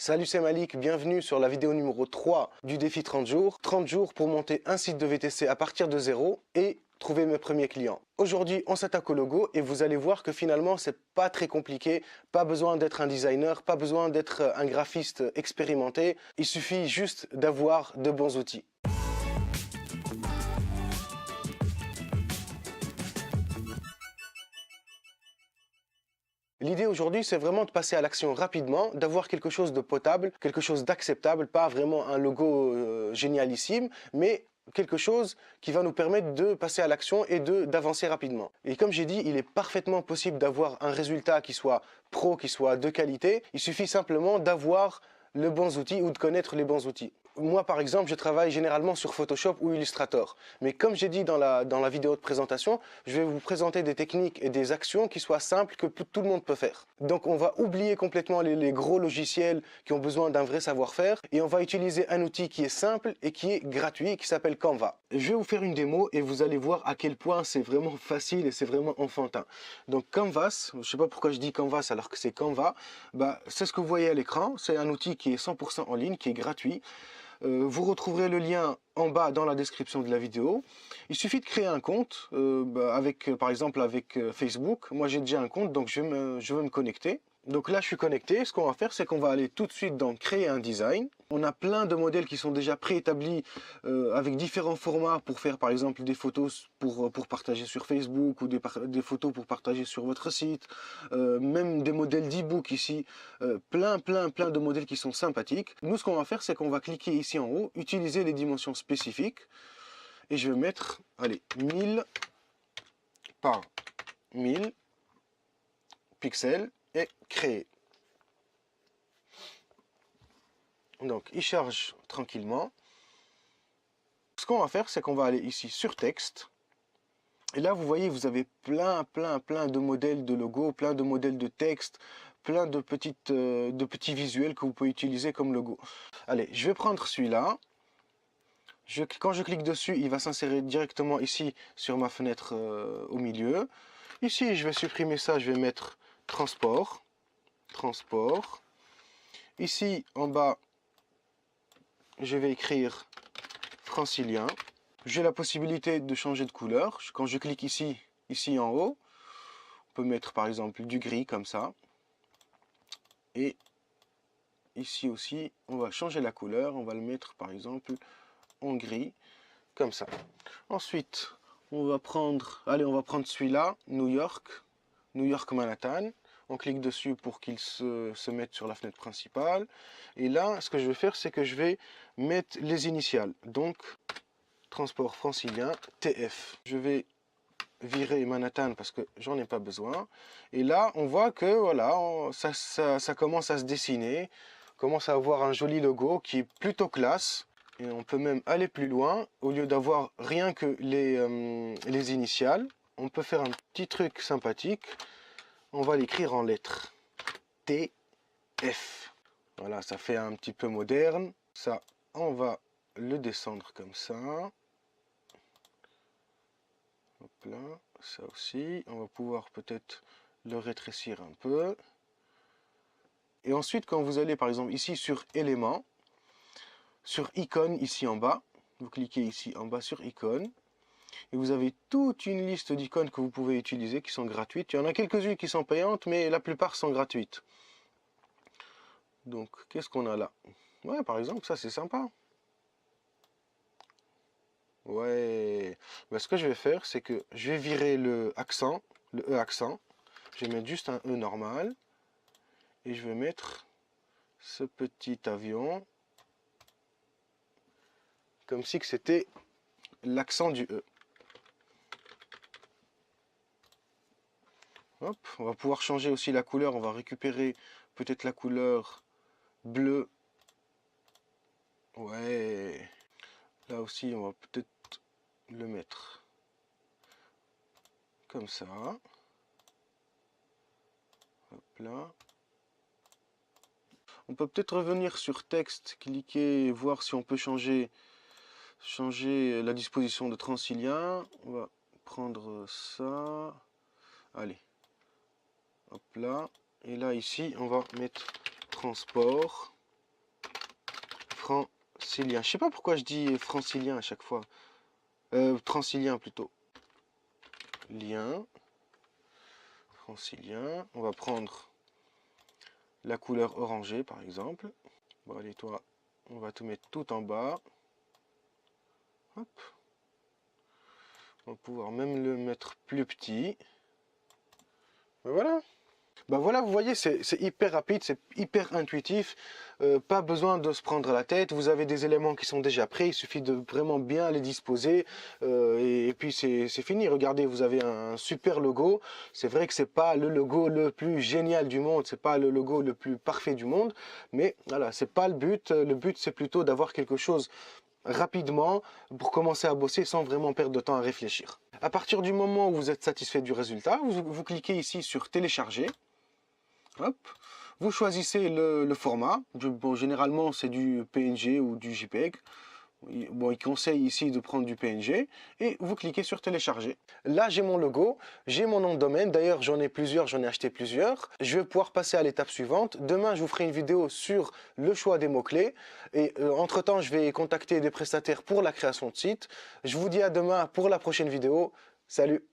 Salut, c'est Malik, bienvenue sur la vidéo numéro 3 du défi 30 jours. 30 jours pour monter un site de VTC à partir de zéro et trouver mes premiers clients. Aujourd'hui, on s'attaque au logo et vous allez voir que finalement, c'est pas très compliqué. Pas besoin d'être un designer, pas besoin d'être un graphiste expérimenté. Il suffit juste d'avoir de bons outils. L'idée aujourd'hui, c'est vraiment de passer à l'action rapidement, d'avoir quelque chose de potable, quelque chose d'acceptable, pas vraiment un logo génialissime, mais quelque chose qui va nous permettre de passer à l'action et d'avancer rapidement. Et comme j'ai dit, il est parfaitement possible d'avoir un résultat qui soit pro, qui soit de qualité. Il suffit simplement d'avoir les bons outils ou de connaître les bons outils. Moi, par exemple, je travaille généralement sur Photoshop ou Illustrator. Mais comme j'ai dit dans la vidéo de présentation, je vais vous présenter des techniques et des actions qui soient simples, que tout le monde peut faire. Donc, on va oublier complètement les gros logiciels qui ont besoin d'un vrai savoir-faire et on va utiliser un outil qui est simple et qui est gratuit, qui s'appelle Canva. Je vais vous faire une démo et vous allez voir à quel point c'est vraiment facile et c'est vraiment enfantin. Donc, Canvas, je ne sais pas pourquoi je dis Canvas alors que c'est Canva, c'est ce que vous voyez à l'écran. C'est un outil qui est 100% en ligne, qui est gratuit. Vous retrouverez le lien en bas dans la description de la vidéo. Il suffit de créer un compte, par exemple avec Facebook. Moi j'ai déjà un compte, donc je veux me connecter. Donc là je suis connecté. Ce qu'on va faire, c'est qu'on va aller tout de suite dans créer un design. On a plein de modèles qui sont déjà préétablis avec différents formats pour faire par exemple des photos pour partager sur Facebook ou des photos pour partager sur votre site. Même des modèles d'e-book ici. Plein de modèles qui sont sympathiques. Nous ce qu'on va faire, c'est qu'on va cliquer ici en haut, utiliser les dimensions spécifiques. Et je vais mettre, allez, 1000 par 1000 pixels et créer. Donc, il charge tranquillement. Ce qu'on va faire, c'est qu'on va aller ici sur texte. Et là, vous voyez, vous avez plein de modèles de logos, plein de modèles de texte, plein de petits visuels que vous pouvez utiliser comme logo. Allez, je vais prendre celui-là. Quand je clique dessus, il va s'insérer directement ici sur ma fenêtre au milieu. Ici, je vais supprimer ça, je vais mettre transport. Ici, en bas, je vais écrire francilien. J'ai la possibilité de changer de couleur. Quand je clique ici en haut, on peut mettre par exemple du gris comme ça. Et ici aussi, on va changer la couleur. On va le mettre par exemple en gris, comme ça. Ensuite, on va prendre celui-là, New York Manhattan. On clique dessus pour qu'il se mette sur la fenêtre principale. Et là, ce que je vais faire, c'est que je vais mettre les initiales. Donc, transport francilien, TF. Je vais virer Manhattan parce que j'en ai pas besoin. Et là, on voit que voilà, ça commence à se dessiner. On commence à avoir un joli logo qui est plutôt classe. Et on peut même aller plus loin. Au lieu d'avoir rien que les initiales, on peut faire un petit truc sympathique. On va l'écrire en lettres. TF. Voilà, ça fait un petit peu moderne. Ça, on va le descendre comme ça. Hop là, ça aussi. On va pouvoir peut-être le rétrécir un peu. Et ensuite, quand vous allez par exemple ici sur éléments, sur icône ici en bas, vous cliquez ici en bas sur icône. Et vous avez toute une liste d'icônes que vous pouvez utiliser qui sont gratuites. Il y en a quelques-unes qui sont payantes, mais la plupart sont gratuites. Donc, qu'est-ce qu'on a là? Ouais, par exemple, ça c'est sympa. Ouais. Ce que je vais faire, c'est que je vais virer le accent, le E accent. Je vais mettre juste un E normal. Et je vais mettre ce petit avion. Comme si que c'était l'accent du E. Hop, on va pouvoir changer aussi la couleur. On va récupérer peut-être la couleur bleue. Ouais. Là aussi, on va peut-être le mettre comme ça. Hop là. On peut peut-être revenir sur texte, cliquer et voir si on peut changer la disposition de Transilien. On va prendre ça. Allez. Hop là. Et là, ici, on va mettre transport. francilien. Je sais pas pourquoi je dis francilien à chaque fois. Transilien plutôt. Lien. Francilien. On va prendre la couleur orangée par exemple. Bon allez toi, on va te mettre tout en bas. Hop. On va pouvoir même le mettre plus petit. Ben voilà. Ben voilà, vous voyez, c'est hyper rapide, c'est hyper intuitif. Pas besoin de se prendre la tête. Vous avez des éléments qui sont déjà prêts. Il suffit de vraiment bien les disposer. Et puis c'est fini. Regardez, vous avez un super logo. C'est vrai que c'est pas le logo le plus génial du monde. C'est pas le logo le plus parfait du monde. Mais voilà, c'est pas le but. Le but, c'est plutôt d'avoir quelque chose rapidement pour commencer à bosser sans vraiment perdre de temps à réfléchir. À partir du moment où vous êtes satisfait du résultat, vous cliquez ici sur télécharger. Hop. Vous choisissez le format. Bon, généralement, c'est du PNG ou du JPEG. Bon, il conseille ici de prendre du PNG et vous cliquez sur télécharger. Là, j'ai mon logo, j'ai mon nom de domaine. D'ailleurs, j'en ai plusieurs, j'en ai acheté plusieurs. Je vais pouvoir passer à l'étape suivante. Demain, je vous ferai une vidéo sur le choix des mots-clés. Et entre-temps, je vais contacter des prestataires pour la création de site. Je vous dis à demain pour la prochaine vidéo. Salut!